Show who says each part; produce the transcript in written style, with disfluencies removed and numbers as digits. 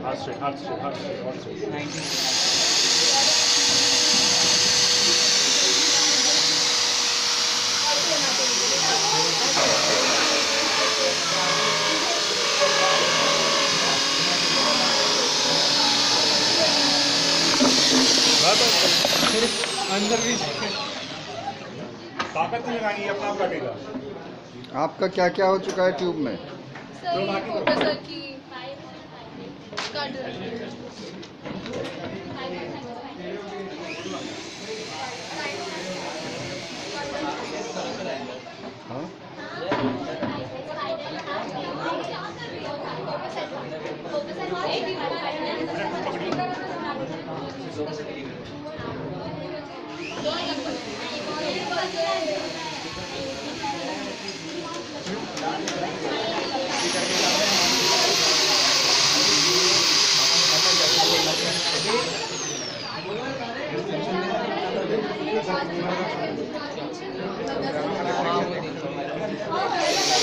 Speaker 1: हाथ से हाथ से हाथ से हाथ से
Speaker 2: 19
Speaker 1: अंदर भी ताकत नहीं लगानी है, अपना आप कटेगा।
Speaker 3: आपका क्या क्या हो चुका है ट्यूब में?
Speaker 4: सर ये प्रोफेसर की काट
Speaker 3: हाँ?
Speaker 2: हाँ वो देखो